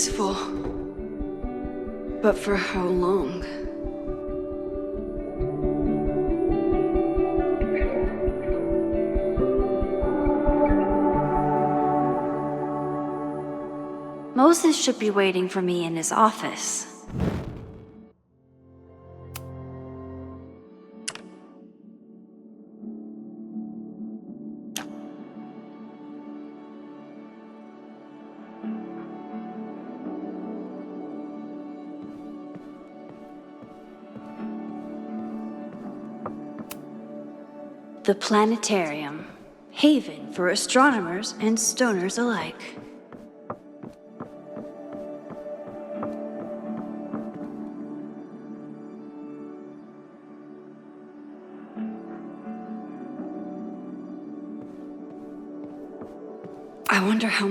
peaceful. But for how long? Moses should be waiting for me in his office. The planetarium, haven for astronomers and stoners alike. I wonder how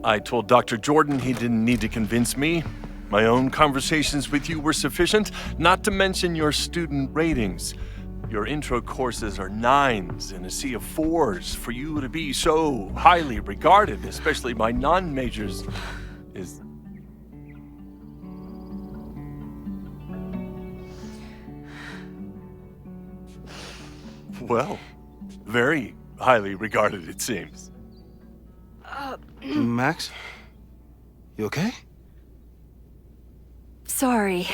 I told Dr. Jordan he didn't need to convince me. My own conversations with you were sufficient, not to mention your student ratings. Your intro courses are 9s in a sea of 4s. For you to be so highly regarded, especially by non-majors, is... well, very highly regarded, it seems. Max? You okay? Sorry.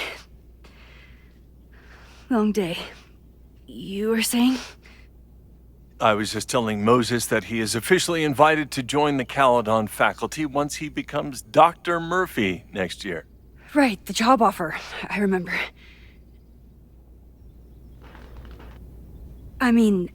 Long day. You were saying? I was just telling Moses that he is officially invited to join the Caledon faculty once he becomes Dr. Murphy next year. Right, the job offer. I remember. I mean...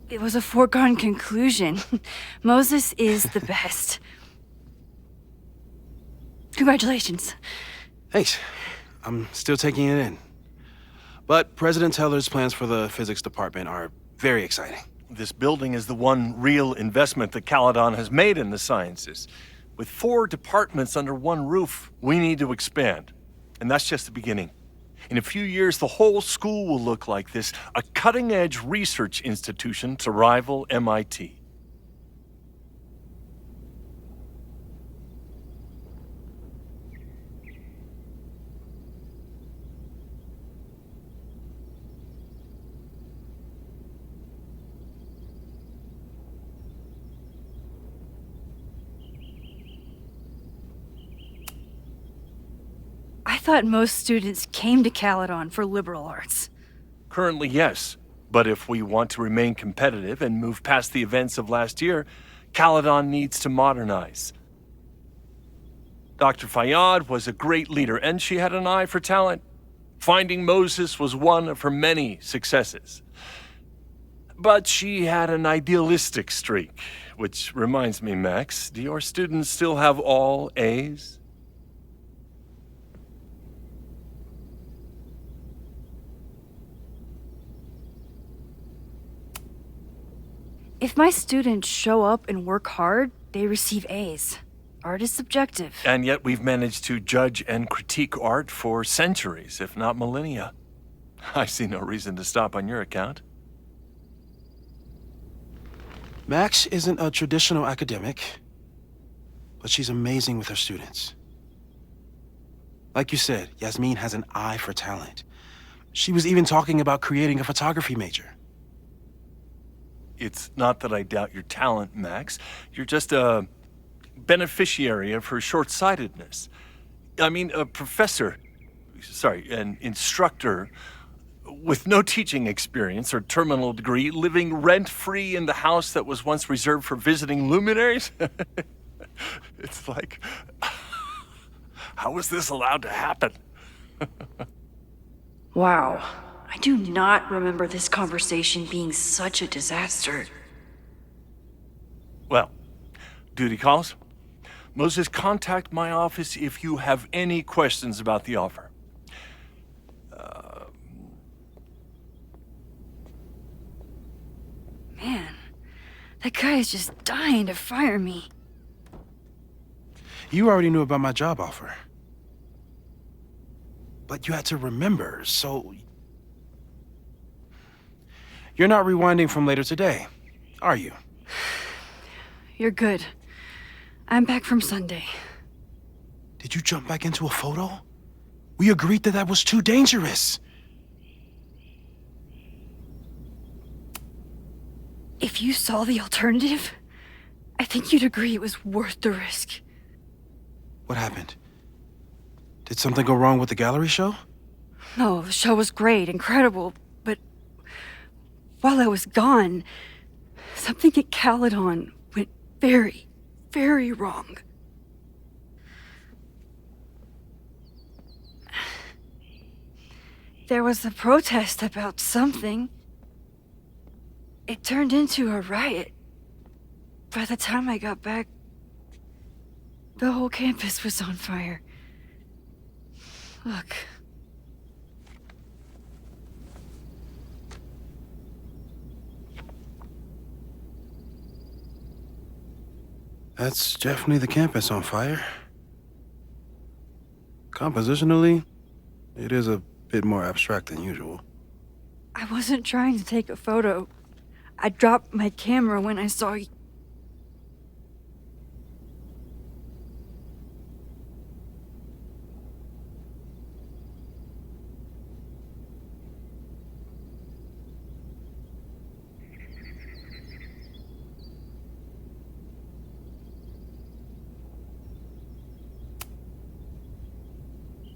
It was a foregone conclusion. Moses is the best. Congratulations. Thanks. I'm still taking it in. But President Teller's plans for the physics department are very exciting. This building is the one real investment that Caledon has made in the sciences. With 4 departments under one roof, we need to expand. And that's just the beginning. In a few years, the whole school will look like this, a cutting-edge research institution to rival MIT. I thought most students came to Caledon for liberal arts. Currently, yes. But if we want to remain competitive and move past the events of last year, Caledon needs to modernize. Dr. Fayyad was a great leader, and she had an eye for talent. Finding Moses was one of her many successes. But she had an idealistic streak, which reminds me, Max, do your students still have all A's? If my students show up and work hard, they receive A's. Art is subjective. And yet we've managed to judge and critique art for centuries, if not millennia. I see no reason to stop on your account. Max isn't a traditional academic, but she's amazing with her students. Like you said, Yasmin has an eye for talent. She was even talking about creating a photography major. It's not that I doubt your talent, Max. You're just a beneficiary of her short-sightedness. I mean, an instructor with no teaching experience or terminal degree, living rent-free in the house that was once reserved for visiting luminaries? It's like, how was this allowed to happen? Wow. I do not remember this conversation being such a disaster. Well, duty calls. Moses, contact my office if you have any questions about the offer. Man, that guy is just dying to fire me. You already knew about my job offer. But you had to remember, so... You're not rewinding from later today, are you? You're good. I'm back from Sunday. Did you jump back into a photo? We agreed that that was too dangerous. If you saw the alternative, I think you'd agree it was worth the risk. What happened? Did something go wrong with the gallery show? No, the show was great, incredible, but while I was gone, something at Caledon went very, very wrong. There was a protest about something. It turned into a riot. By the time I got back, the whole campus was on fire. Look. That's definitely the campus on fire. Compositionally, it is a bit more abstract than usual. I wasn't trying to take a photo. I dropped my camera when I saw you.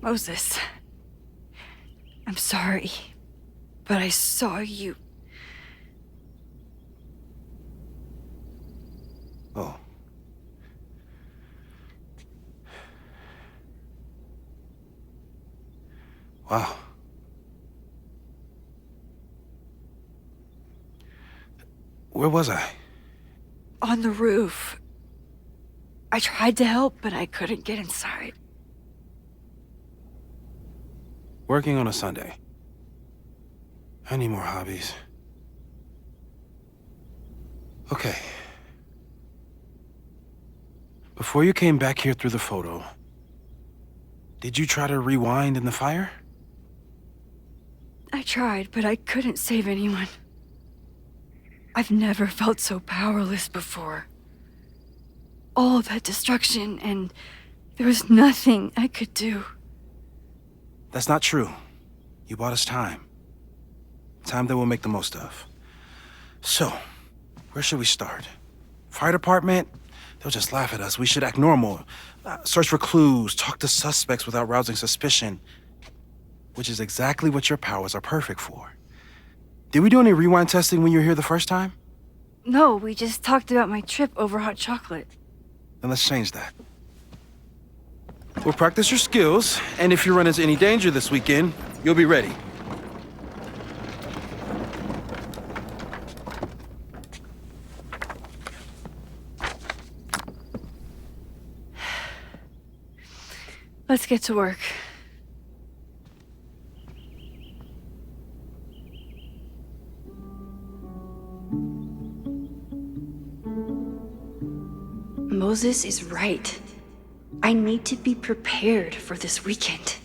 Moses, I'm sorry, but I saw you. Oh. Wow. Where was I? On the roof. I tried to help, but I couldn't get inside. Working on a Sunday. I need more hobbies. Okay. Before you came back here through the photo, did you try to rewind in the fire? I tried, but I couldn't save anyone. I've never felt so powerless before. All that destruction, and there was nothing I could do. That's not true. You bought us time. Time that we'll make the most of. So, where should we start? Fire department? They'll just laugh at us. We should act normal. Search for clues, talk to suspects without rousing suspicion. Which is exactly what your powers are perfect for. Did we do any rewind testing when you were here the first time? No, we just talked about my trip over hot chocolate. Then let's change that. We'll practice your skills, and if you run into any danger this weekend, you'll be ready. Let's get to work. Moses is right. I need to be prepared for this weekend.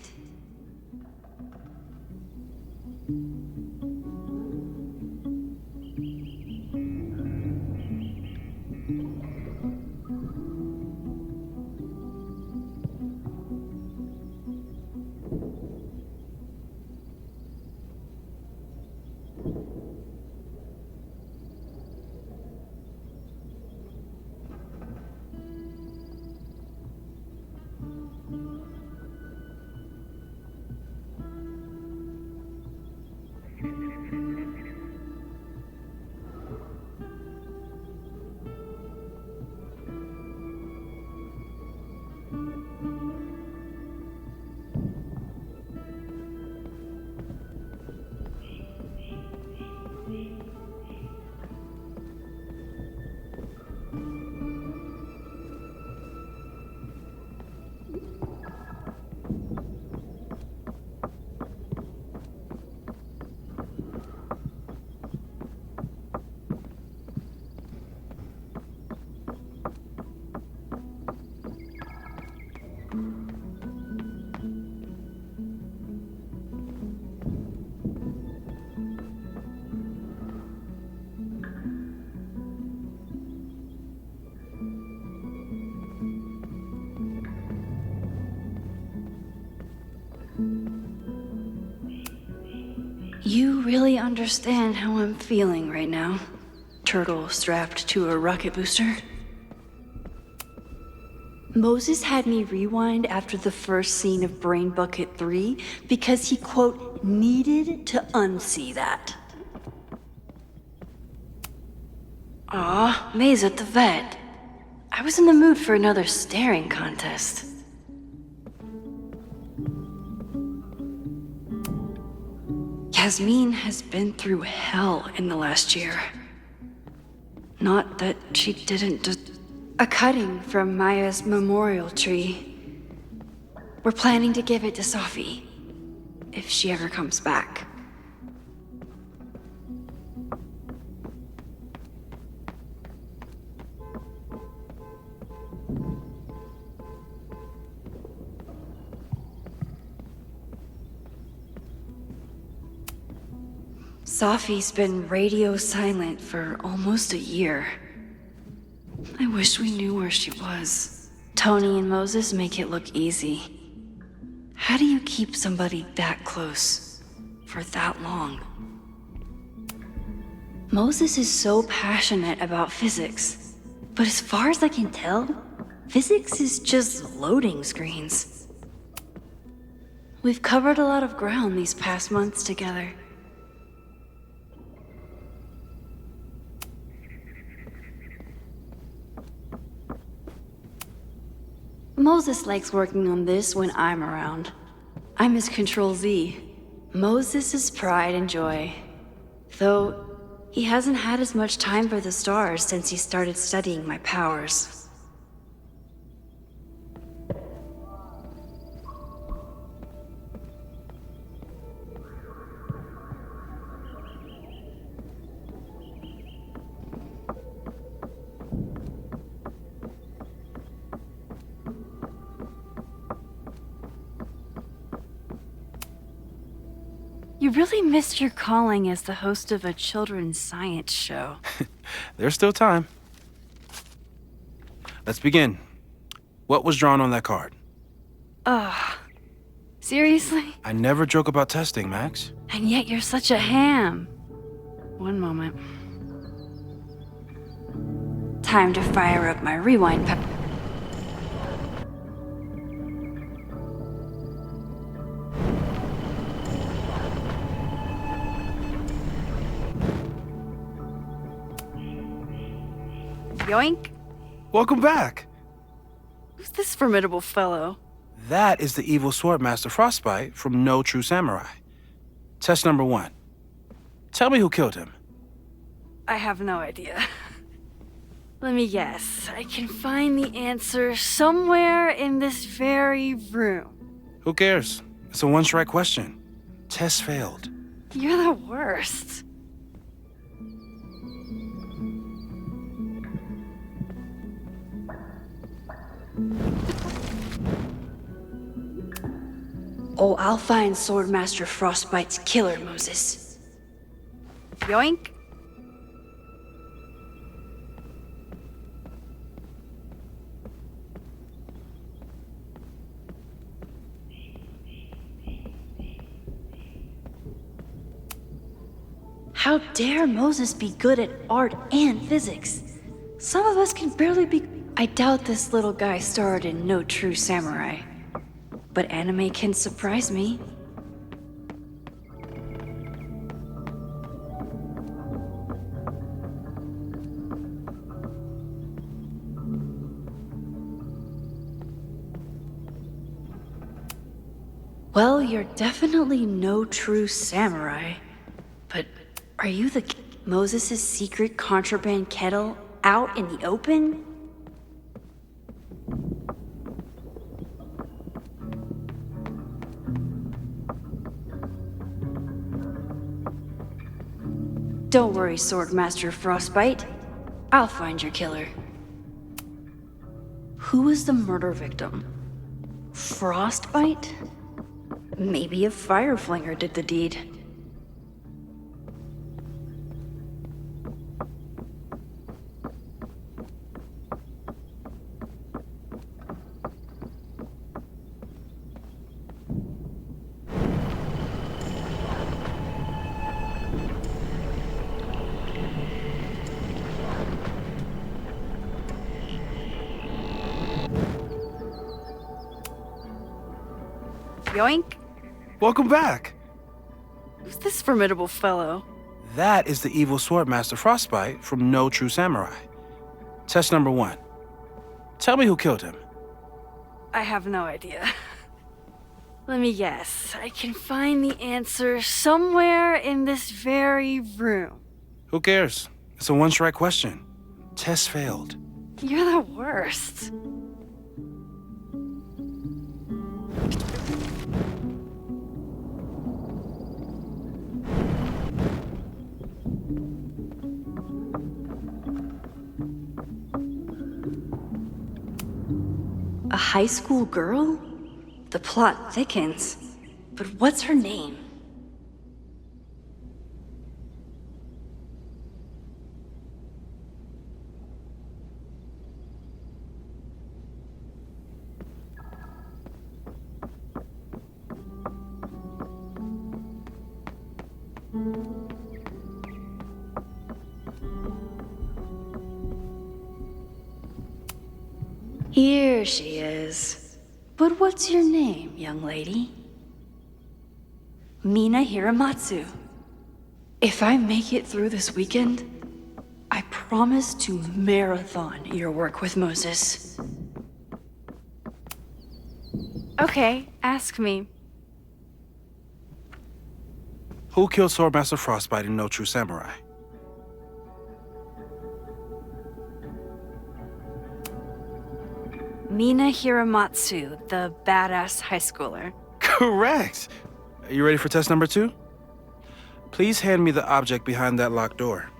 You really understand how I'm feeling right now. Turtle strapped to a rocket booster. Moses had me rewind after the first scene of Brain Bucket 3 because he, quote, needed to unsee that. Aw, May's at the vet. I was in the mood for another staring contest. Yasmeen has been through hell in the last year. Not that she didn't just... A cutting from Maya's memorial tree. We're planning to give it to Sophie, if she ever comes back. Sophie's been radio silent for almost a year. I wish we knew where she was. Tony and Moses make it look easy. How do you keep somebody that close for that long? Moses is so passionate about physics, but as far as I can tell, physics is just loading screens. We've covered a lot of ground these past months together. Moses likes working on this when I'm around. I'm his Control-Z. Moses is pride and joy. Though, he hasn't had as much time for the stars since he started studying my powers. You really missed your calling as the host of a children's science show. There's still time. Let's begin. What was drawn on that card? Ugh. Seriously? I never joke about testing, Max. And yet you're such a ham. One moment. Time to fire up my rewind pep. Yoink. Welcome back. Who's this formidable fellow? That is the evil Swordmaster Frostbite from No True Samurai. Test number 1. Tell me who killed him. I have no idea. Let me guess. I can find the answer somewhere in this very room. Who cares? It's a one-strike question. Test failed. You're the worst. Oh, I'll find Swordmaster Frostbite's killer, Moses. Yoink. How dare Moses be good at art and physics? Some of us can barely be... I doubt this little guy starred in No True Samurai. But anime can surprise me. Well, you're definitely no true samurai. But are you the Moses' secret contraband kettle out in the open? Don't worry, Swordmaster Frostbite. I'll find your killer. Who was the murder victim? Frostbite? Maybe a Fireflinger did the deed. Yoink! Welcome back. Who's this formidable fellow? That is the evil Swordmaster Frostbite from No True Samurai. Test number 1. Tell me who killed him. I have no idea. Let me guess. I can find the answer somewhere in this very room. Who cares? It's a one-strike question. Test failed. You're the worst. A high school girl? The plot thickens. But what's her name? Here she is. But what's your name, young lady? Mina Hiramatsu. If I make it through this weekend, I promise to marathon your work with Moses. Okay, ask me. Who killed Swordmaster Frostbite in No True Samurai? Mina Hiramatsu, the badass high schooler. Correct. Are you ready for test number 2? Please hand me the object behind that locked door.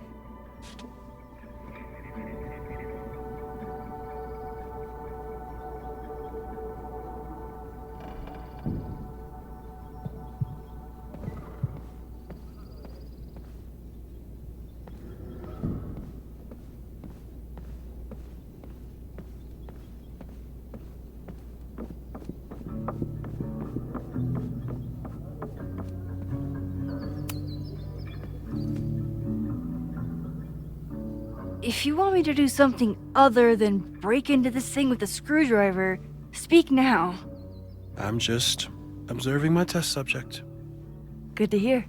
If you want me to do something other than break into this thing with a screwdriver, speak now. I'm just observing my test subject. Good to hear.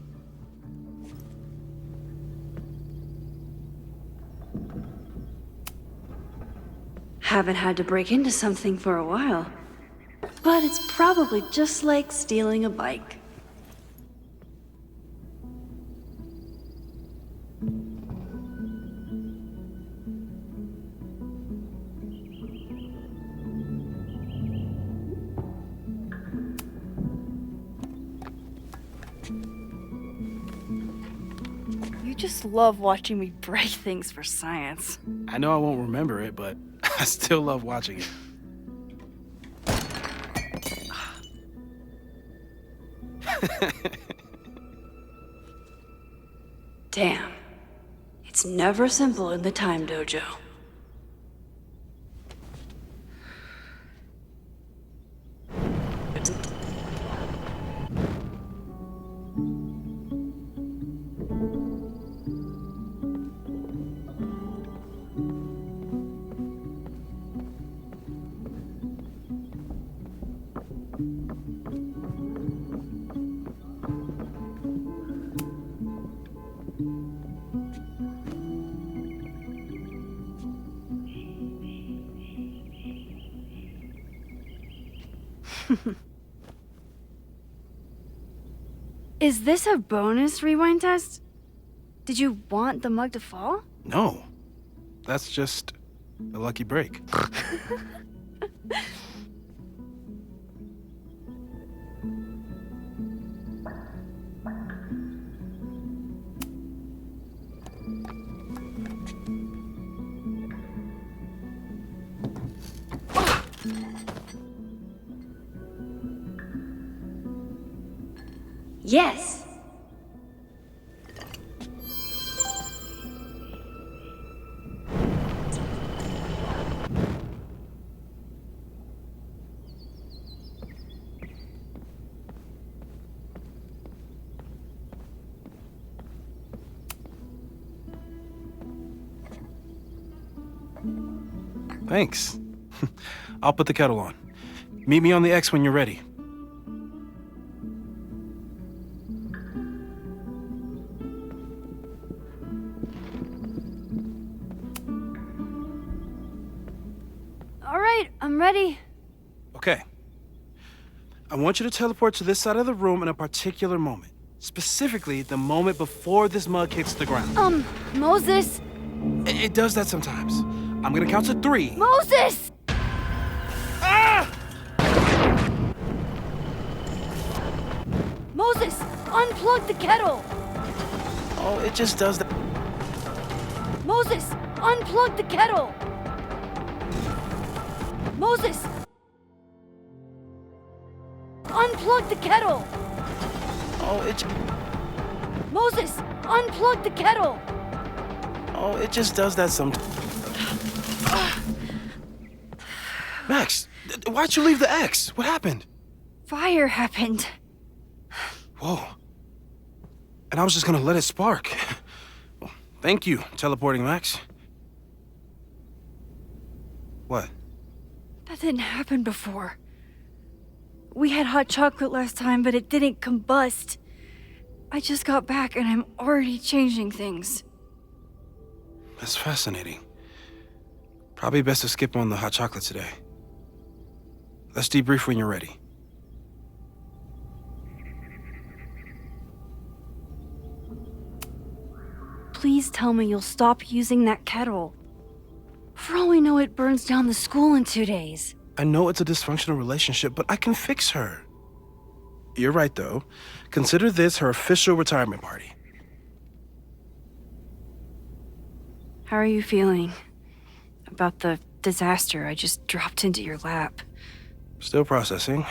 Haven't had to break into something for a while. But it's probably just like stealing a bike. You just love watching me break things for science. I know I won't remember it, but I still love watching it. Damn. It's never simple in the time dojo. Is this a bonus rewind test? Did you want the mug to fall? No. That's just a lucky break. Yes! Thanks. I'll put the kettle on. Meet me on the X when you're ready. I want you to teleport to this side of the room in a particular moment. Specifically, the moment before this mug hits the ground. Moses! It does that sometimes. I'm gonna count to 3. Moses! Ah! Moses! Unplug the kettle! Oh, it just does that. Moses! Unplug the kettle! Moses! Unplug the kettle! Oh, Moses! Unplug the kettle! Oh, it just does that sometimes. Max, why'd you leave the X? What happened? Fire happened. Whoa. And I was just gonna let it spark. Well, thank you, teleporting Max. What? That didn't happen before. We had hot chocolate last time, but it didn't combust. I just got back and I'm already changing things. That's fascinating. Probably best to skip on the hot chocolate today. Let's debrief when you're ready. Please tell me you'll stop using that kettle. For all we know, it burns down the school in 2 days. I know it's a dysfunctional relationship, but I can fix her. You're right, though. Consider this her official retirement party. How are you feeling about the disaster I just dropped into your lap? Still processing.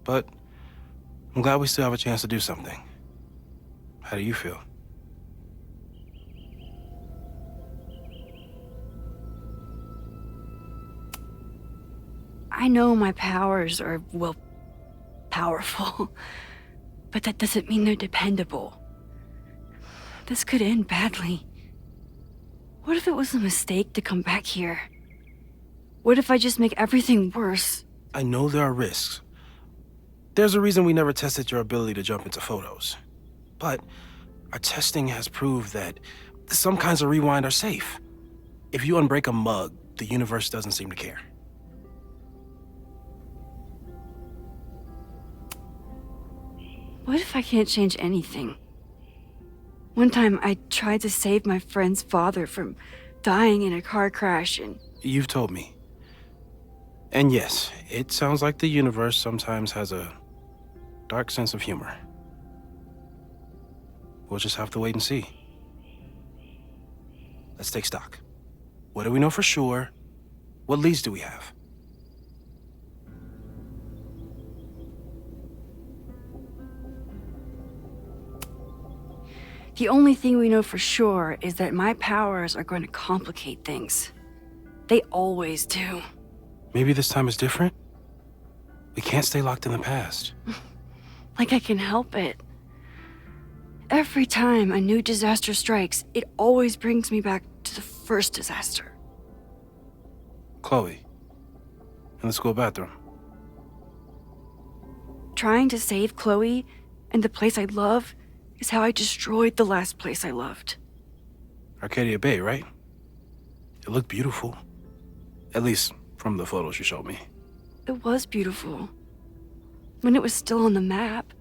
But I'm glad we still have a chance to do something. How do you feel? I know my powers are, well, powerful, but that doesn't mean they're dependable. This could end badly. What if it was a mistake to come back here? What if I just make everything worse? I know there are risks. There's a reason we never tested your ability to jump into photos. But our testing has proved that some kinds of rewind are safe. If you unbreak a mug, the universe doesn't seem to care. What if I can't change anything? One time I tried to save my friend's father from dying in a car crash and... You've told me. And yes, it sounds like the universe sometimes has a dark sense of humor. We'll just have to wait and see. Let's take stock. What do we know for sure? What leads do we have? The only thing we know for sure is that my powers are going to complicate things. They always do. Maybe this time is different? We can't stay locked in the past. Like I can help it. Every time a new disaster strikes, it always brings me back to the first disaster. Chloe, in the school bathroom. Trying to save Chloe and the place I love is how I destroyed the last place I loved. Arcadia Bay, right? It looked beautiful. At least from the photos you showed me. It was beautiful. When it was still on the map.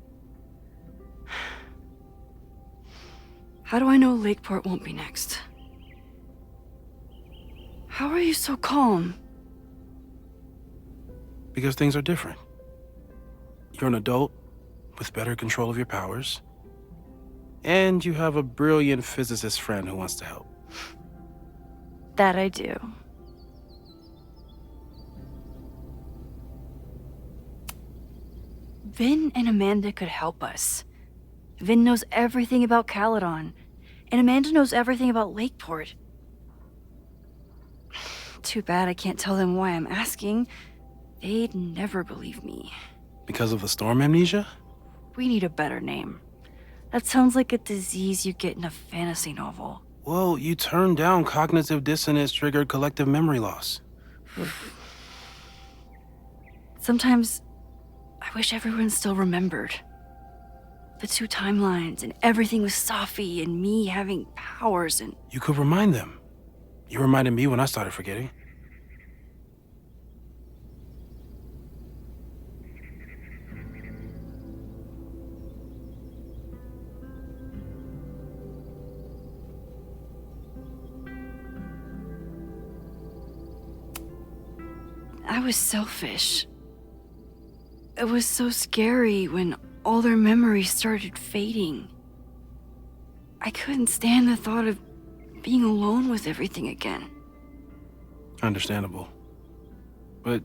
How do I know Lakeport won't be next? How are you so calm? Because things are different. You're an adult with better control of your powers. And you have a brilliant physicist friend who wants to help. That I do. Vin and Amanda could help us. Vin knows everything about Caledon, and Amanda knows everything about Lakeport. Too bad I can't tell them why I'm asking. They'd never believe me. Because of the storm amnesia? We need a better name. That sounds like a disease you get in a fantasy novel. Well, you turned down cognitive dissonance triggered collective memory loss. Sometimes I wish everyone still remembered. The 2 timelines and everything with Safi and me having powers and... You could remind them. You reminded me when I started forgetting. was selfish. It was so scary when all their memories started fading. I couldn't stand the thought of being alone with everything again. Understandable. But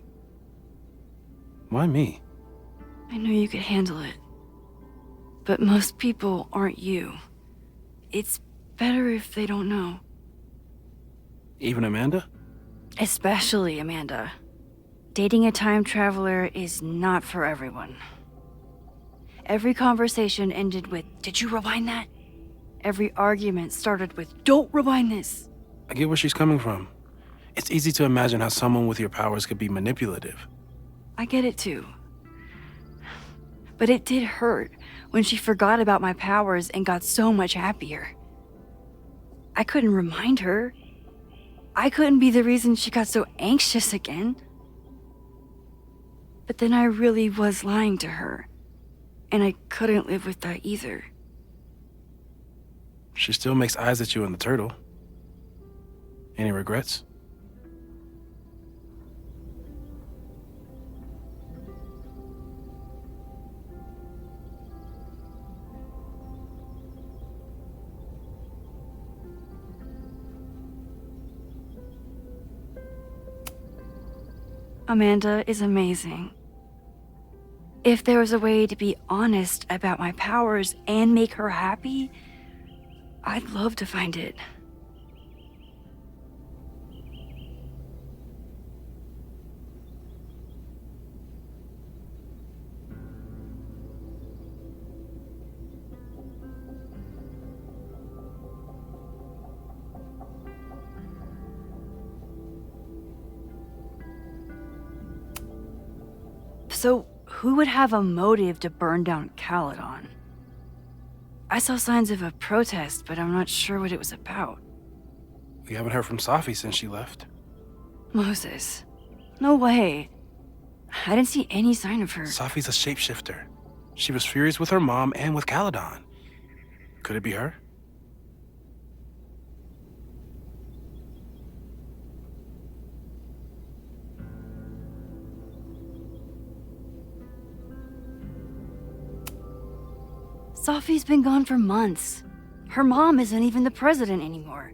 why me? I know you could handle it. But most people aren't you. It's better if they don't know. Even Amanda? Especially Amanda. Dating a time traveler is not for everyone. Every conversation ended with, "Did you rewind that?" Every argument started with, "Don't rewind this." I get where she's coming from. It's easy to imagine how someone with your powers could be manipulative. I get it too. But it did hurt when she forgot about my powers and got so much happier. I couldn't remind her. I couldn't be the reason she got so anxious again. But then I really was lying to her, and I couldn't live with that either. She still makes eyes at you and the turtle. Any regrets? Amanda is amazing. If there was a way to be honest about my powers and make her happy, I'd love to find it. So, who would have a motive to burn down Caledon? I saw signs of a protest, but I'm not sure what it was about. We haven't heard from Safi since she left. Moses. No way. I didn't see any sign of her. Safi's a shapeshifter. She was furious with her mom and with Caledon. Could it be her? Safi's been gone for months. Her mom isn't even the president anymore.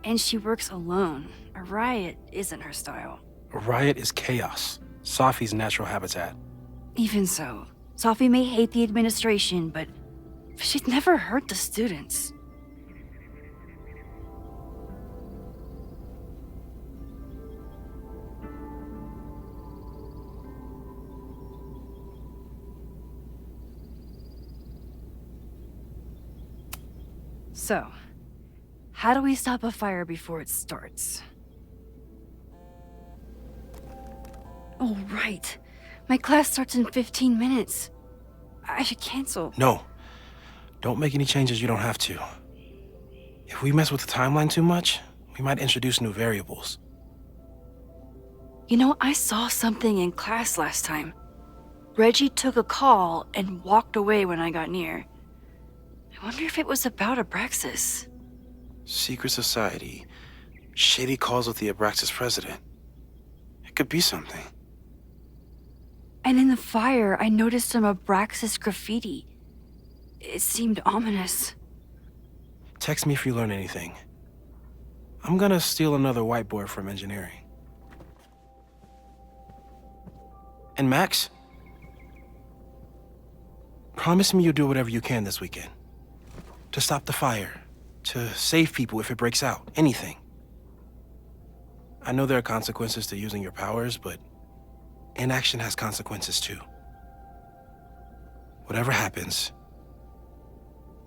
And she works alone. A riot isn't her style. A riot is chaos. Safi's natural habitat. Even so, Safi may hate the administration, but she'd never hurt the students. So, how do we stop a fire before it starts? Oh, right. My class starts in 15 minutes. I should cancel. No. Don't make any changes you don't have to. If we mess with the timeline too much, we might introduce new variables. You know, I saw something in class last time. Reggie took a call and walked away when I got near. I wonder if it was about Abraxas. Secret society. Shady calls with the Abraxas president. It could be something. And in the fire, I noticed some Abraxas graffiti. It seemed ominous. Text me if you learn anything. I'm gonna steal another whiteboard from engineering. And Max? Promise me you'll do whatever you can this weekend. To stop the fire. To save people if it breaks out. Anything. I know there are consequences to using your powers, but inaction has consequences too. Whatever happens,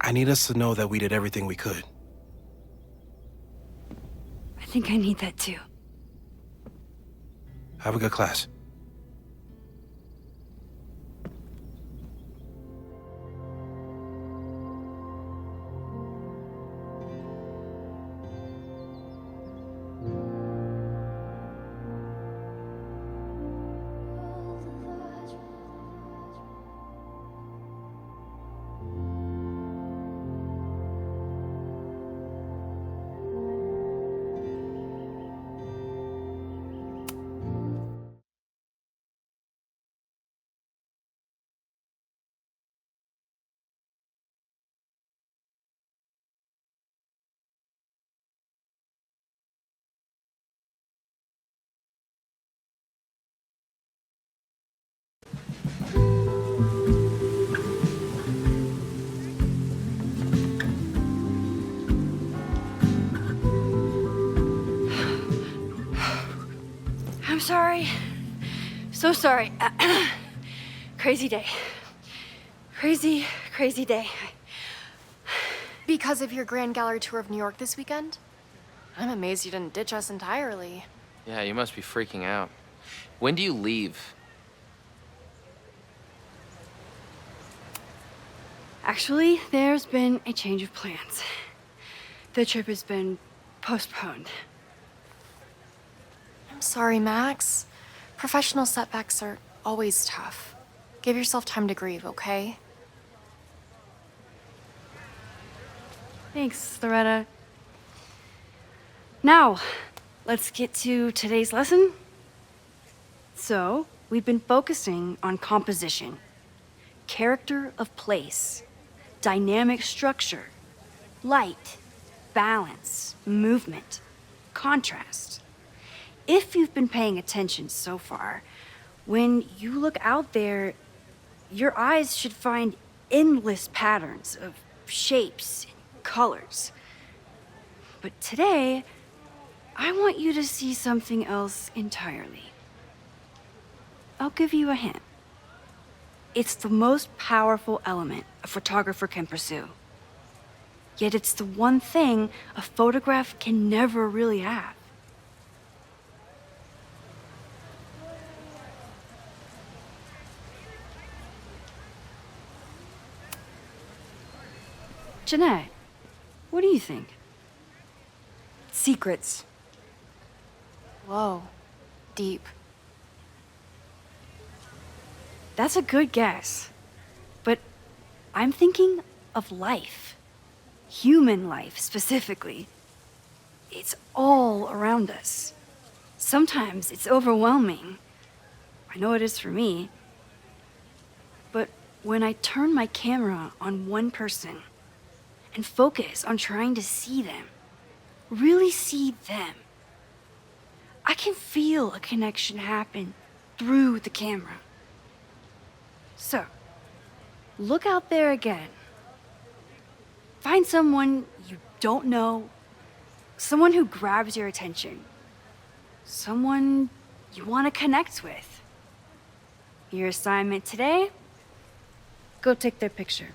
I need us to know that we did everything we could. I think I need that too. Have a good class. sorry. So sorry. Crazy day. Crazy, crazy day. Because of your Grand Gallery tour of New York this weekend? I'm amazed you didn't ditch us entirely. Yeah, you must be freaking out. When do you leave? Actually, there's been a change of plans. The trip has been postponed. I'm sorry, Max. Professional setbacks are always tough. Give yourself time to grieve, okay? Thanks, Loretta. Now, let's get to today's lesson. So, we've been focusing on composition, character of place, dynamic structure, light, balance, movement, contrast. If you've been paying attention so far, when you look out there, your eyes should find endless patterns of shapes and colors. But today, I want you to see something else entirely. I'll give you a hint. It's the most powerful element a photographer can pursue. Yet it's the one thing a photograph can never really have. Jeanette, what do you think? Secrets. Whoa. Deep. That's a good guess. But I'm thinking of life. Human life, specifically. It's all around us. Sometimes it's overwhelming. I know it is for me. But when I turn my camera on one person and focus on trying to see them, really see them, I can feel a connection happen through the camera. So, look out there again. Find someone you don't know, someone who grabs your attention, someone you want to connect with. Your assignment today? Go take their picture.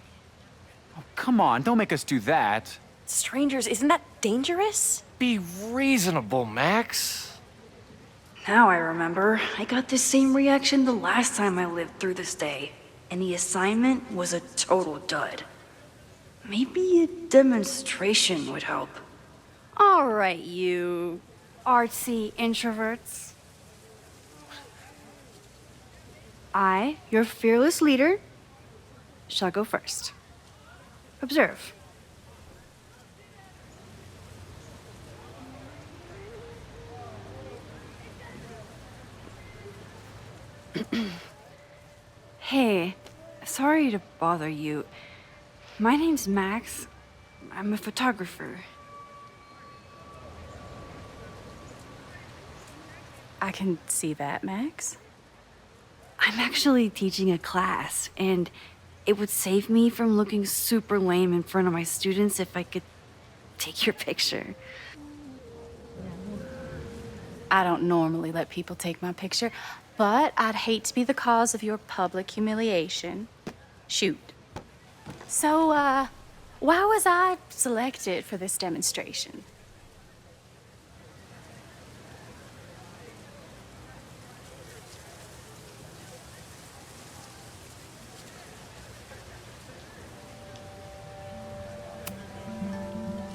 Oh, come on, don't make us do that. Strangers, isn't that dangerous? Be reasonable, Max. Now I remember. I got the same reaction the last time I lived through this day, and the assignment was a total dud. Maybe a demonstration would help. All right, you artsy introverts. I, your fearless leader, shall go first. Observe. Hey, sorry to bother you. My name's Max. I'm a photographer. I can see that, Max. I'm actually teaching a class, and it would save me from looking super lame in front of my students if I could take your picture. I don't normally let people take my picture, but I'd hate to be the cause of your public humiliation. Shoot. So, why was I selected for this demonstration?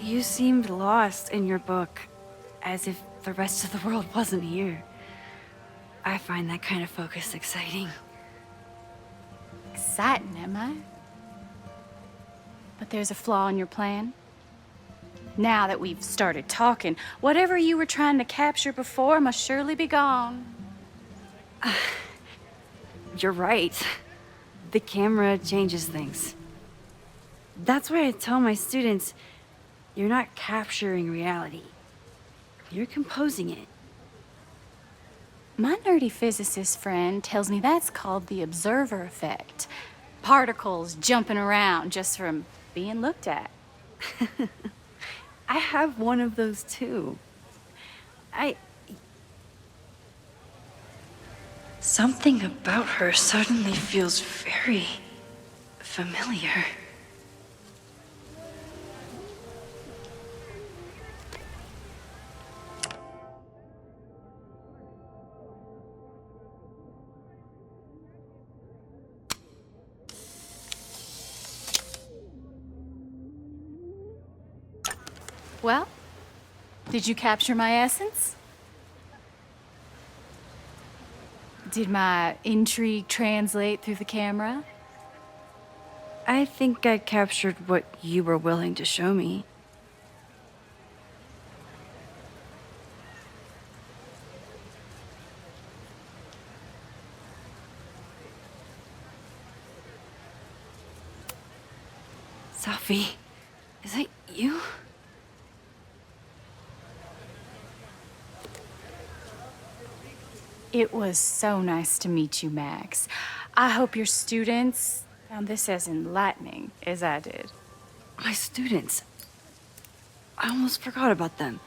You seemed lost in your book, as if the rest of the world wasn't here. I find that kind of focus exciting. Exciting, am I? But there's a flaw in your plan. Now that we've started talking, whatever you were trying to capture before must surely be gone. You're right. The camera changes things. That's why I tell my students, you're not capturing reality. You're composing it. My nerdy physicist friend tells me that's called the observer effect. Particles jumping around just from being looked at. I have one of those too. Something about her suddenly feels very familiar. Well, did you capture my essence? Did my intrigue translate through the camera? I think I captured what you were willing to show me. Sophie, is that you? It was so nice to meet you, Max. I hope your students found this as enlightening as I did. My students. I almost forgot about them.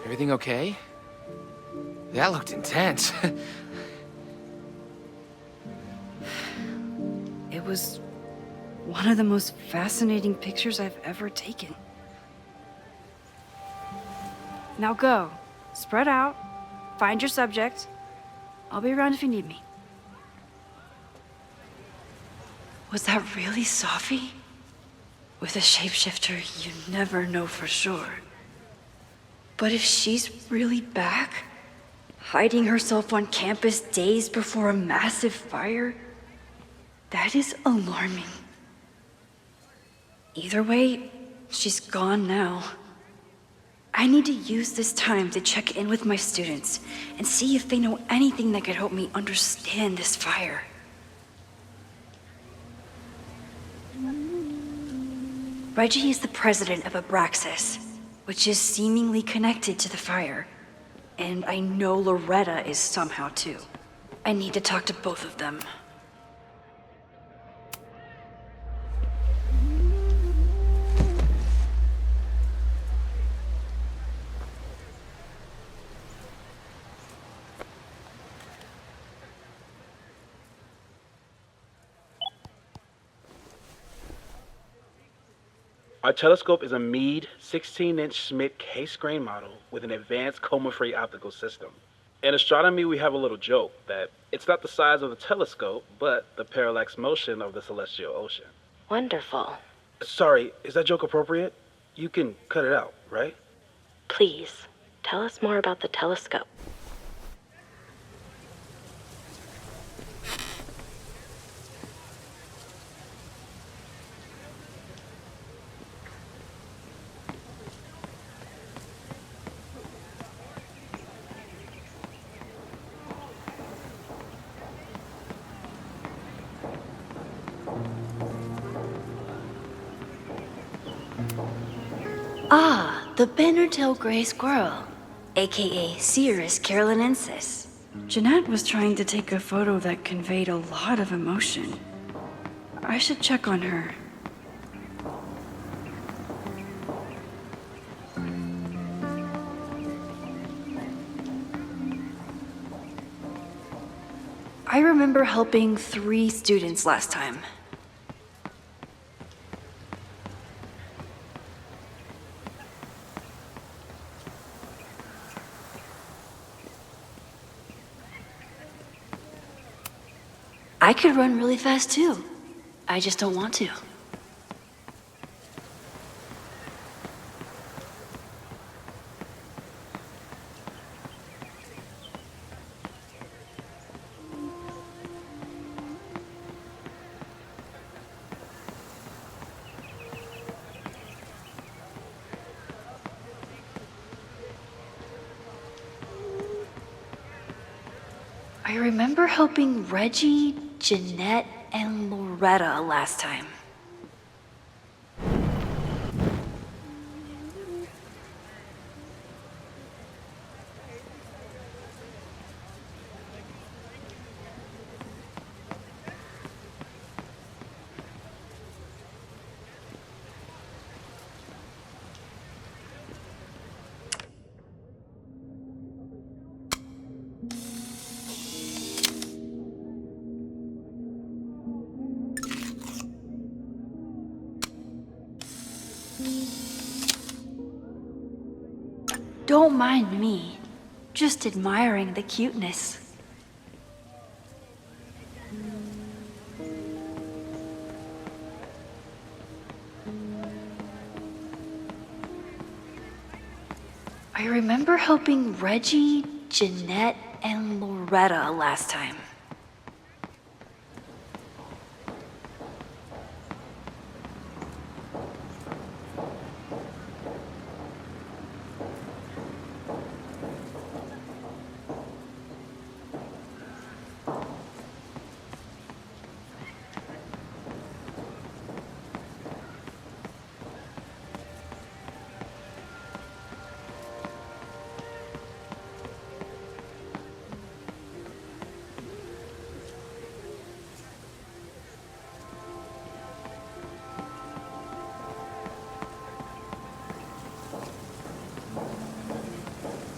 Everything okay? That looked intense. It was one of the most fascinating pictures I've ever taken. Now go. Spread out. Find your subject. I'll be around if you need me. Was that really Sophie? With a shapeshifter, you never know for sure. But if she's really back, hiding herself on campus days before a massive fire, that is alarming. Either way, she's gone now. I need to use this time to check in with my students and see if they know anything that could help me understand this fire. Reggie is the president of Abraxas, which is seemingly connected to the fire. And I know Loretta is somehow too. I need to talk to both of them. Our telescope is a Meade 16-inch Schmidt case-grain model with an advanced coma-free optical system. In astronomy, we have a little joke that it's not the size of the telescope, but the parallax motion of the celestial ocean. Wonderful. Sorry, is that joke appropriate? You can cut it out, right? Please, tell us more about the telescope. Ah, the banner-tailed gray squirrel, aka Cirrus carolinensis. Jeanette was trying to take a photo that conveyed a lot of emotion. I should check on her. I remember helping 3 students last time. I could run really fast too. I just don't want to. I remember helping Reggie, Jeanette, and Loretta last time. Don't mind me. Just admiring the cuteness. I remember helping Reggie, Jeanette, and Loretta last time.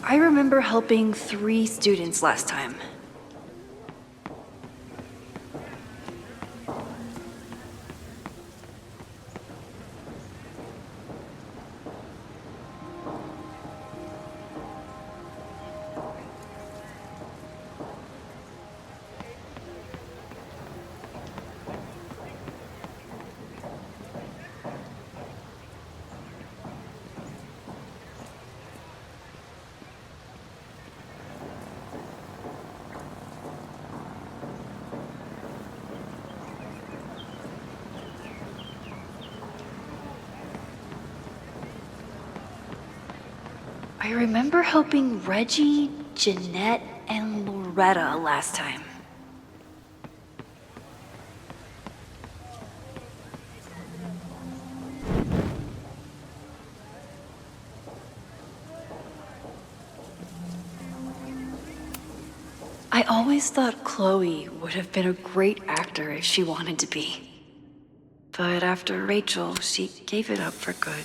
I remember helping 3 students last time. I remember helping Reggie, Jeanette, and Loretta last time. I always thought Chloe would have been a great actor if she wanted to be. But after Rachel, she gave it up for good.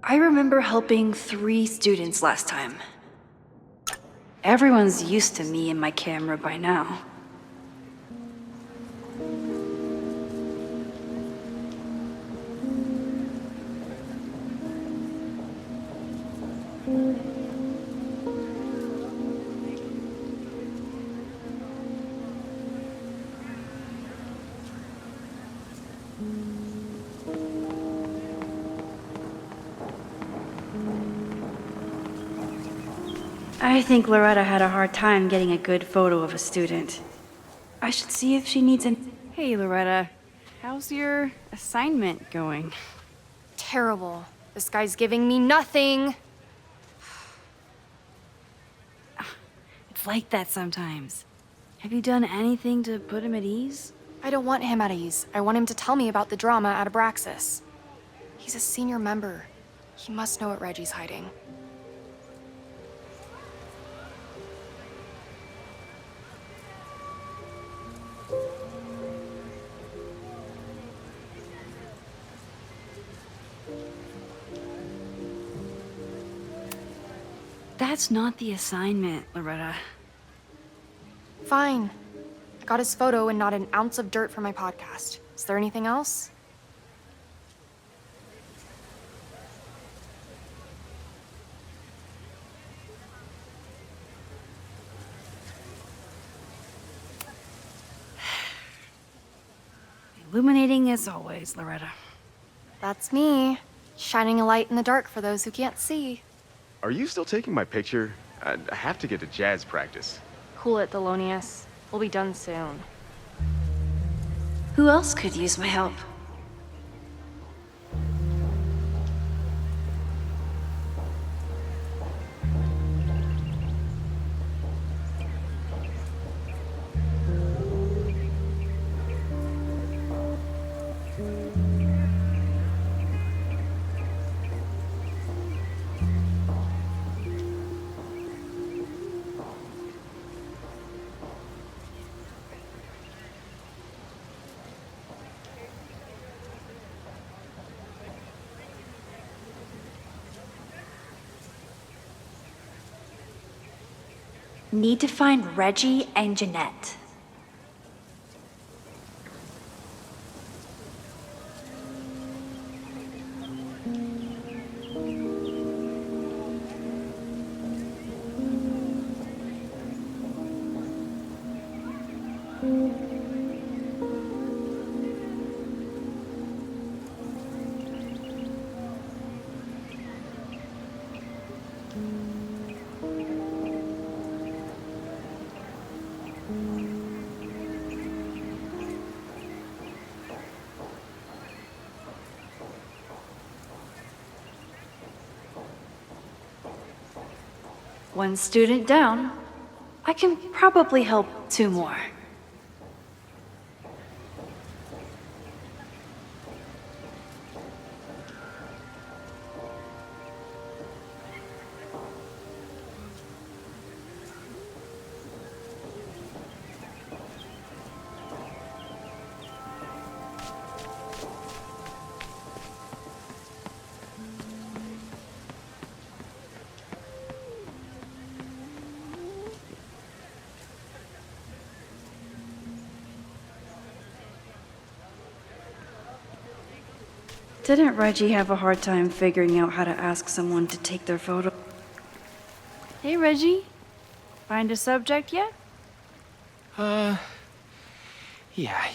I remember helping 3 students last time. Everyone's used to me and my camera by now. I think Loretta had a hard time getting a good photo of a student. I should see if she needs an... Hey, Loretta. How's your assignment going? Terrible. This guy's giving me nothing. It's like that sometimes. Have you done anything to put him at ease? I don't want him at ease. I want him to tell me about the drama at Abraxas. He's a senior member. He must know what Reggie's hiding. That's not the assignment, Loretta. Fine. I got his photo and not an ounce of dirt for my podcast. Is there anything else? Illuminating as always, Loretta. That's me. Shining a light in the dark for those who can't see. Are you still taking my picture? I have to get to jazz practice. Cool it, Thelonious. We'll be done soon. Who else could use my help? Need to find Reggie and Jeanette. One student down. I can probably help 2 more. Didn't Reggie have a hard time figuring out how to ask someone to take their photo? Hey, Reggie. Find a subject yet? Yeah,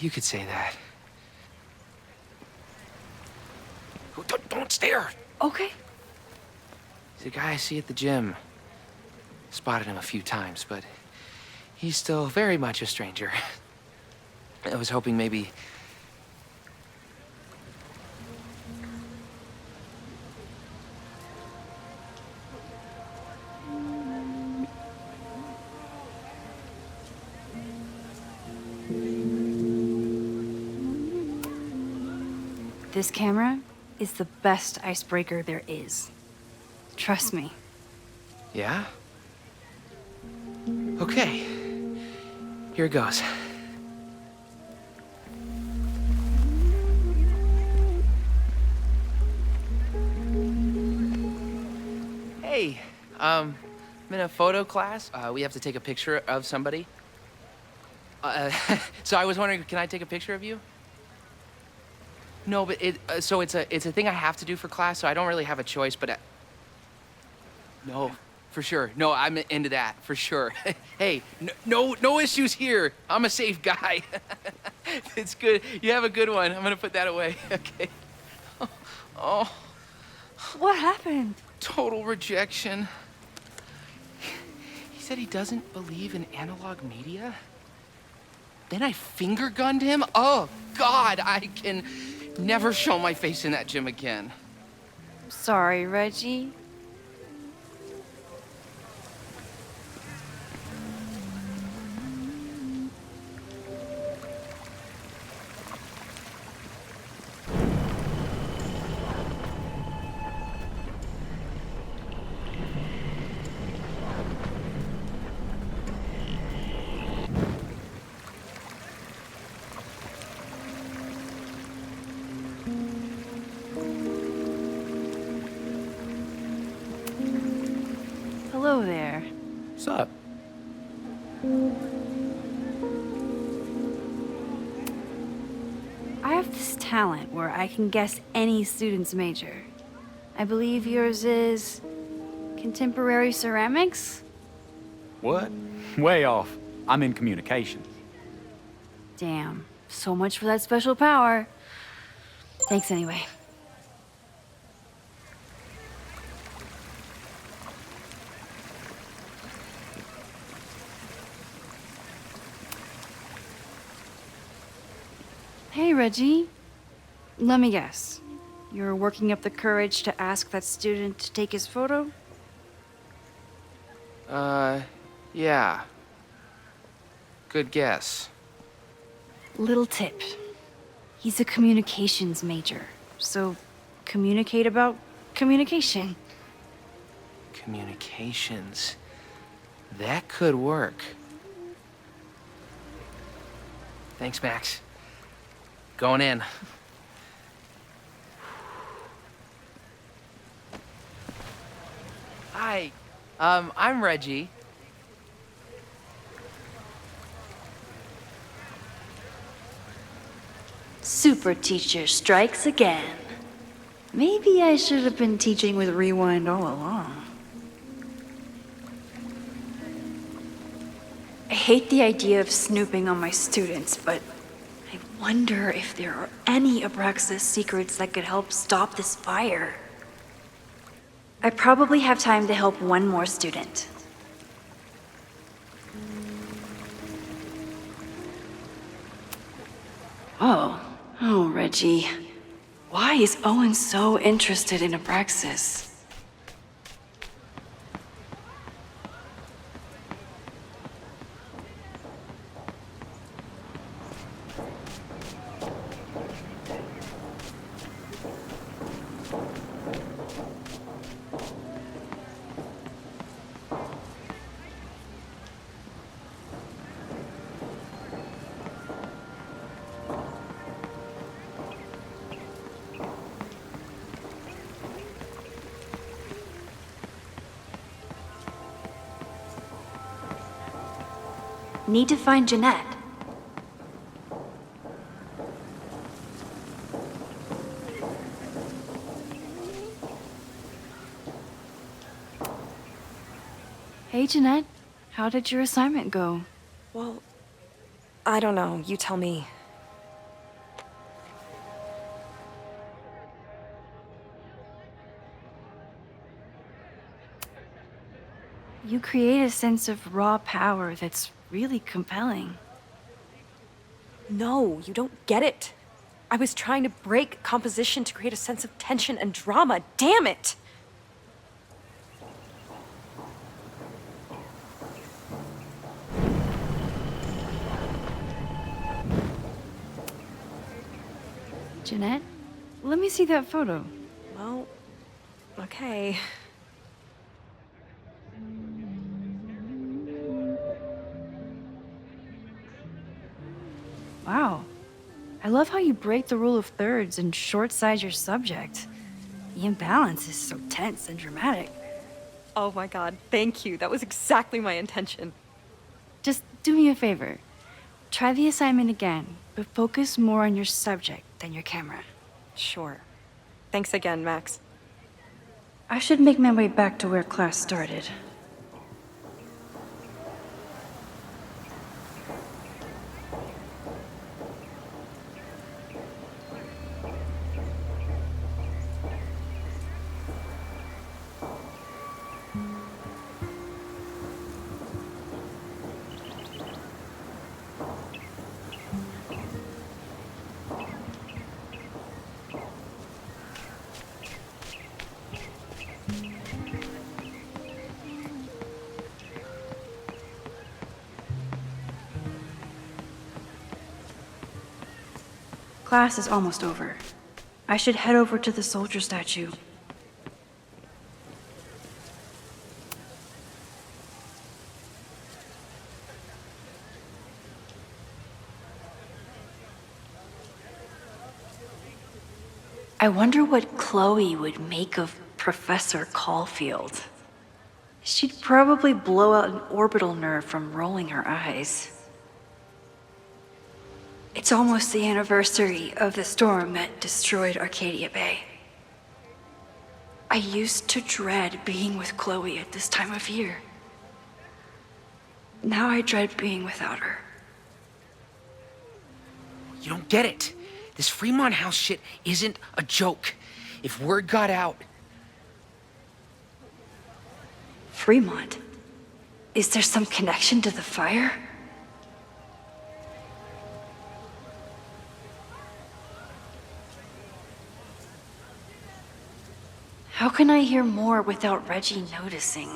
you could say that. Oh, don't stare! Okay. He's a guy I see at the gym. Spotted him a few times, but he's still very much a stranger. I was hoping maybe... This camera is the best icebreaker there is. Trust me. Yeah? Okay. Here it goes. Hey, I'm in a photo class. We have to take a picture of somebody. So I was wondering, can I take a picture of you? No, but it's a thing I have to do for class, so I don't really have a choice, but no, for sure. No, I'm into that, for sure. Hey, no issues here. I'm a safe guy. It's good. You have a good one. I'm gonna put that away. Okay. Oh. What happened? Total rejection. He said he doesn't believe in analog media. Then I finger gunned him? Oh, God, I can never show my face in that gym again. Sorry, Reggie. Hello there. What's up? I have this talent where I can guess any student's major. I believe yours is contemporary ceramics? What? Way off. I'm in communications. Damn, so much for that special power. Thanks anyway. Hey, Reggie. Let me guess. You're working up the courage to ask that student to take his photo? Yeah. Good guess. Little tip. He's a communications major, so communicate about communication. Communications. That could work. Thanks, Max. Going in. Hi, I'm Reggie. Super teacher strikes again. Maybe I should have been teaching with Rewind all along. I hate the idea of snooping on my students, but I wonder if there are any Abraxas secrets that could help stop this fire. I probably have time to help one more student. Oh, Reggie. Why is Owen so interested in Abraxas? Need to find Jeanette. Hey, Jeanette. How did your assignment go? Well, I don't know. You tell me. You create a sense of raw power that's really compelling. No, you don't get it. I was trying to break composition to create a sense of tension and drama. Damn it! Jeanette, let me see that photo. Well, okay. Wow. I love how you break the rule of thirds and short-size your subject. The imbalance is so tense and dramatic. Oh my god, thank you. That was exactly my intention. Just do me a favor. Try the assignment again, but focus more on your subject than your camera. Sure. Thanks again, Max. I should make my way back to where class started. Class is almost over. I should head over to the soldier statue. I wonder what Chloe would make of Professor Caulfield. She'd probably blow out an orbital nerve from rolling her eyes. It's almost the anniversary of the storm that destroyed Arcadia Bay. I used to dread being with Chloe at this time of year. Now I dread being without her. You don't get it. This Fremont House shit isn't a joke. If word got out... Fremont? Is there some connection to the fire? How can I hear more without Reggie noticing?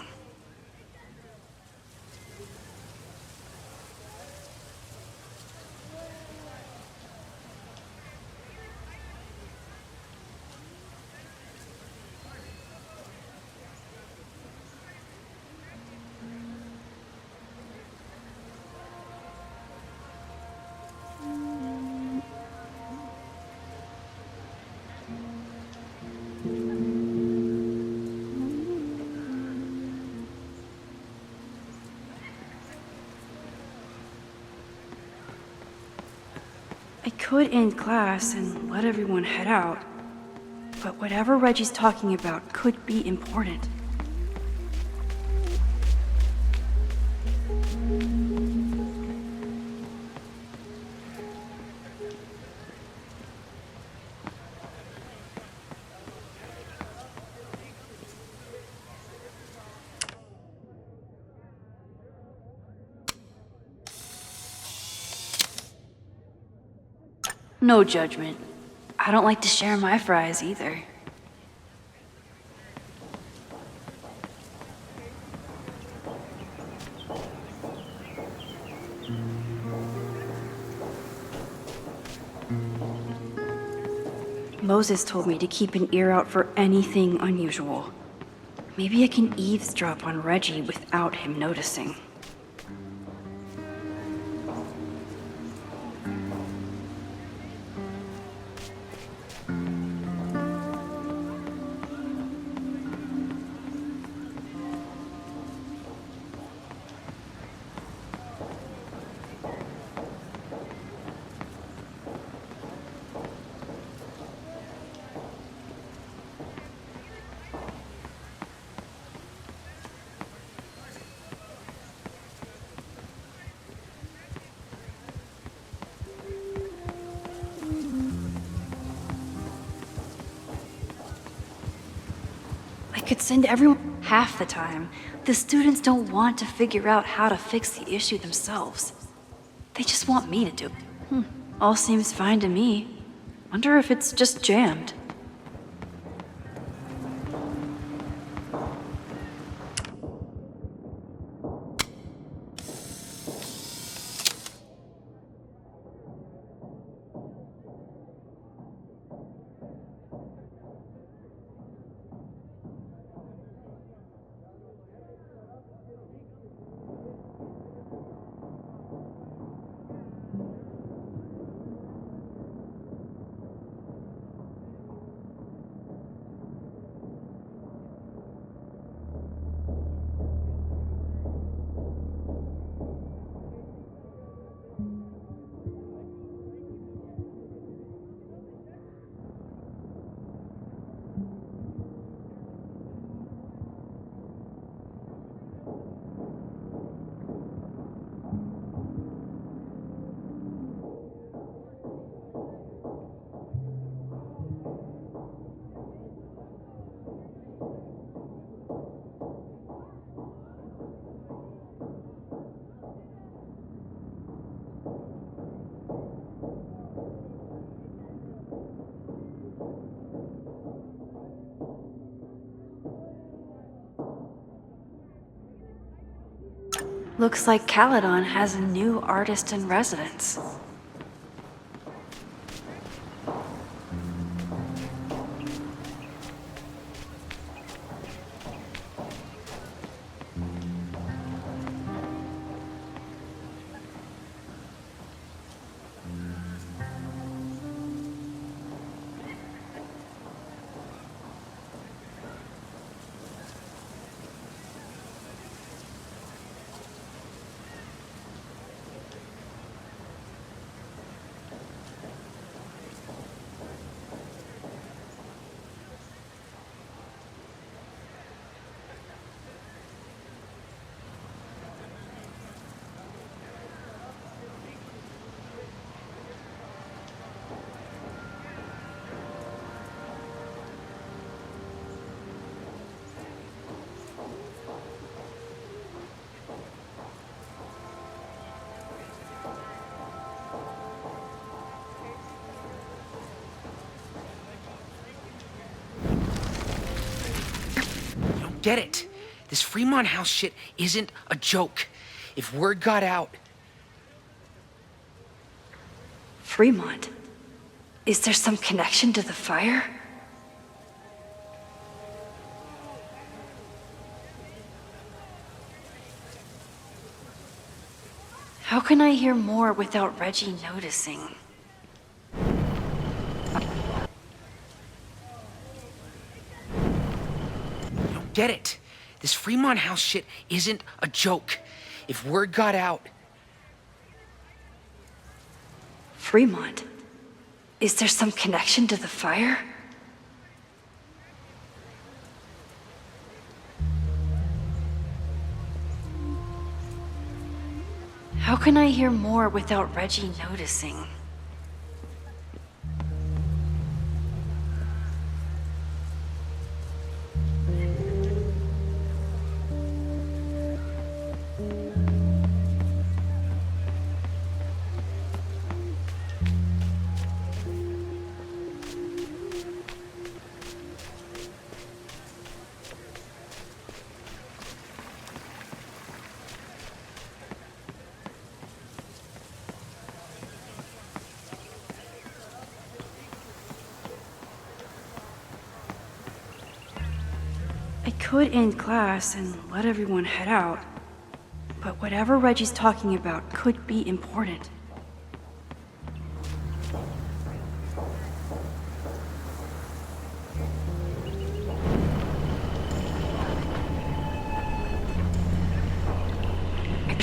I could end class and let everyone head out, but whatever Reggie's talking about could be important. No judgment. I don't like to share my fries either. Moses told me to keep an ear out for anything unusual. Maybe I can eavesdrop on Reggie without him noticing. I could send everyone. Half the time, the students don't want to figure out how to fix the issue themselves. They just want me to do it. All seems fine to me. Wonder if it's just jammed. Looks like Caledon has a new artist in residence. Get it? This Fremont House shit isn't a joke. If word got out... Fremont? Is there some connection to the fire? How can I hear more without Reggie noticing? Get it? This Fremont House shit isn't a joke. If word got out... Fremont? Is there some connection to the fire? How can I hear more without Reggie noticing? I could end class and let everyone head out, but whatever Reggie's talking about could be important.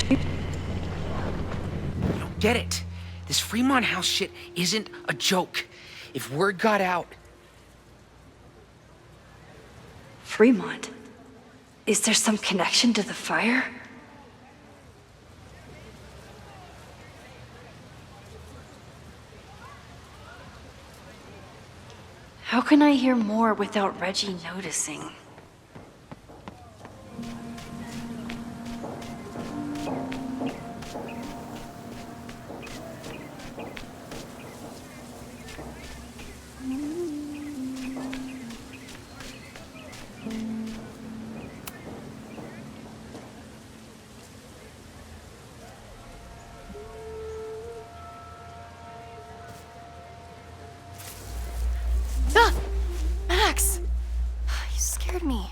You don't get it. This Fremont House shit isn't a joke. If word got out... Fremont? Is there some connection to the fire? How can I hear more without Reggie noticing? Ah! Max! You scared me.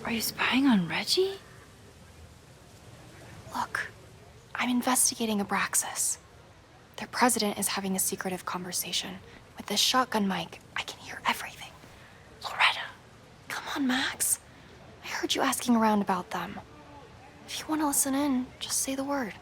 Are you spying on Reggie? Look, I'm investigating Abraxas. Their president is having a secretive conversation. With this shotgun mic, I can hear everything. Loretta, come on, Max. I heard you asking around about them. If you want to listen in, just say the word.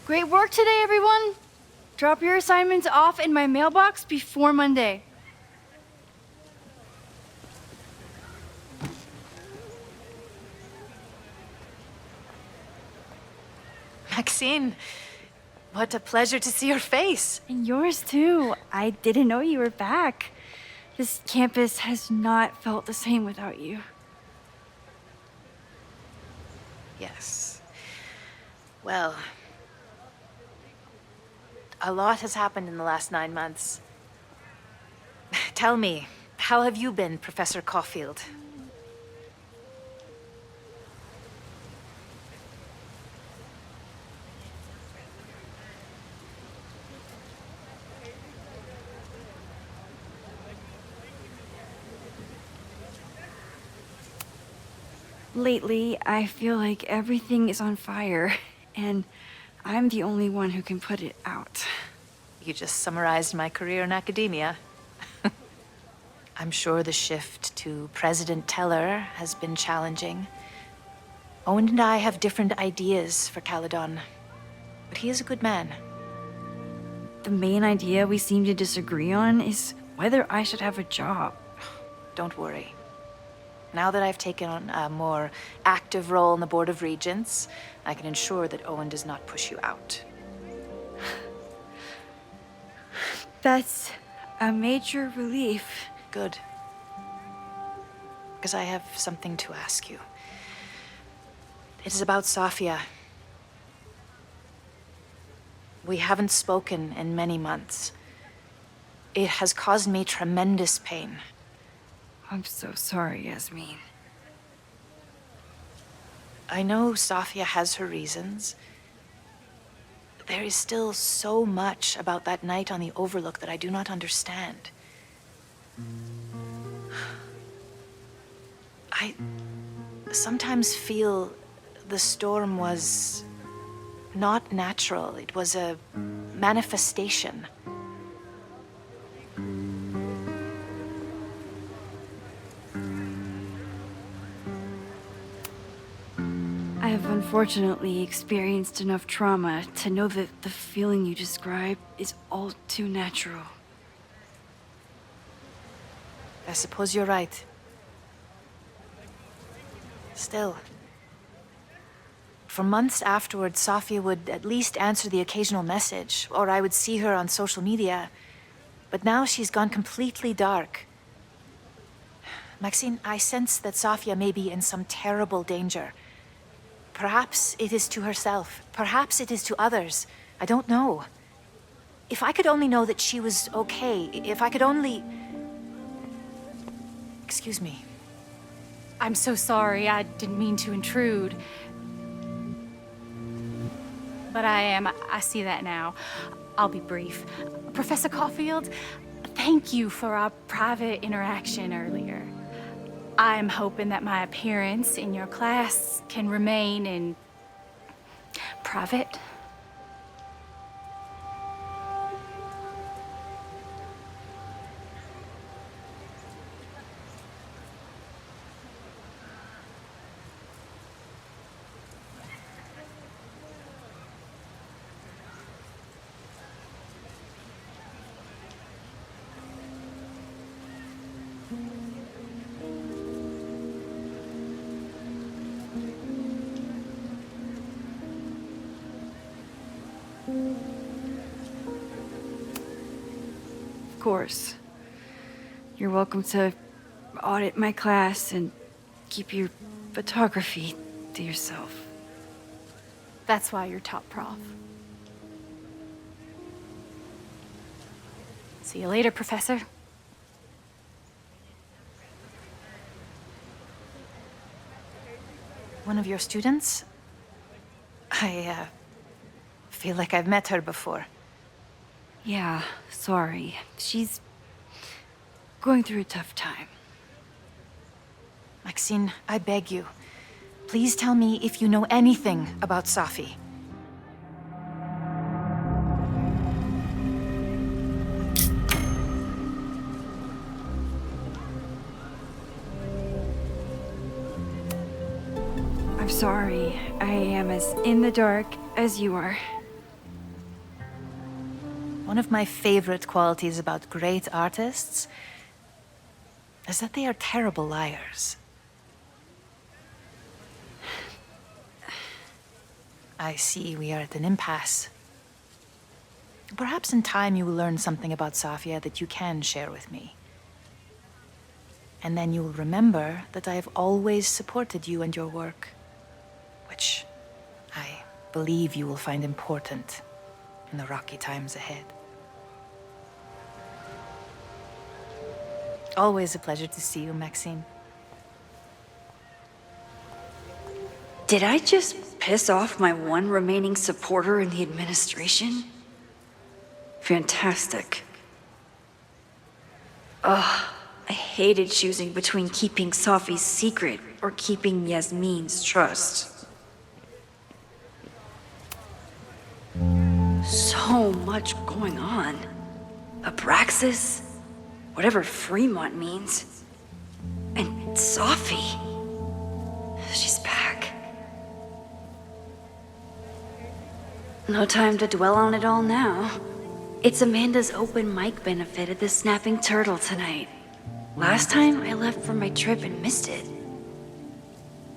Great work today, everyone. Drop your assignments off in my mailbox before Monday. Maxine, what a pleasure to see your face. And yours too. I didn't know you were back. This campus has not felt the same without you. Yes. Well, a lot has happened in the last 9 months. Tell me, how have you been, Professor Caulfield? Lately, I feel like everything is on fire, and I'm the only one who can put it out. You just summarized my career in academia. I'm sure the shift to President Teller has been challenging. Owen and I have different ideas for Caledon, but he is a good man. The main idea we seem to disagree on is whether I should have a job. Don't worry. Now that I've taken on a more active role in the Board of Regents, I can ensure that Owen does not push you out. That's a major relief. Good. Because I have something to ask you. It is about Safia. We haven't spoken in many months. It has caused me tremendous pain. I'm so sorry, Yasmin. I know Safia has her reasons. There is still so much about that night on the Overlook that I do not understand. I sometimes feel the storm was not natural. It was a manifestation. I have unfortunately experienced enough trauma to know that the feeling you describe is all too natural. I suppose you're right. Still, for months afterwards, Safia would at least answer the occasional message, or I would see her on social media. But now she's gone completely dark. Maxine, I sense that Safia may be in some terrible danger. Perhaps it is to herself. Perhaps it is to others. I don't know. If I could only know that she was okay, if I could only... Excuse me. I'm so sorry. I didn't mean to intrude. But I see that now. I'll be brief. Professor Caulfield, thank you for our private interaction earlier. I'm hoping that my appearance in your class can remain in private. Of course. You're welcome to audit my class and keep your photography to yourself. That's why you're top prof. See you later, Professor. One of your students? I feel like I've met her before. Yeah, sorry. She's going through a tough time. Maxine, I beg you. Please tell me if you know anything about Safi. I'm sorry. I am as in the dark as you are. One of my favorite qualities about great artists is that they are terrible liars. I see we are at an impasse. Perhaps in time you will learn something about Safia that you can share with me. And then you will remember that I have always supported you and your work, which I believe you will find important in the rocky times ahead. Always a pleasure to see you, Maxine. Did I just piss off my one remaining supporter in the administration? Fantastic. Ugh, I hated choosing between keeping Safi's secret or keeping Yasmin's trust. So much going on. Abraxas, whatever Fremont means. And Sophie. She's back. No time to dwell on it all now. It's Amanda's open mic benefit at the Snapping Turtle tonight. Last time I left for my trip and missed it.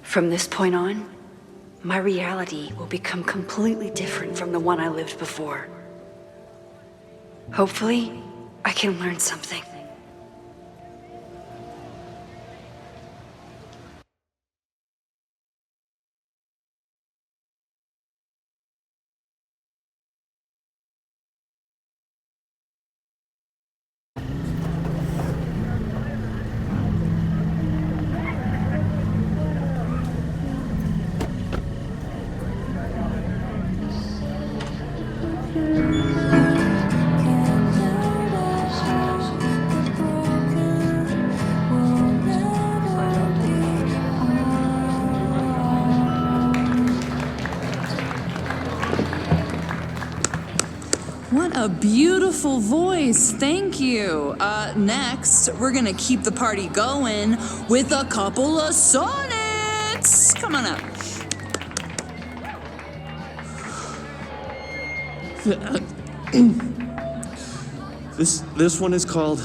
From this point on, my reality will become completely different from the one I lived before. Hopefully, I can learn something. What a beautiful voice, thank you. Next, we're gonna keep the party going with a couple of sonnets. Come on up. This one is called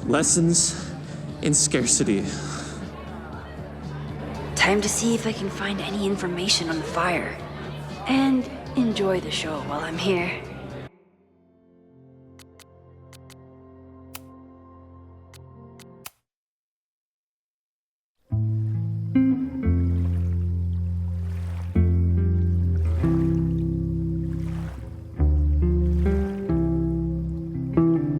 Lessons in Scarcity. Time to see if I can find any information on the fire. And enjoy the show while I'm here.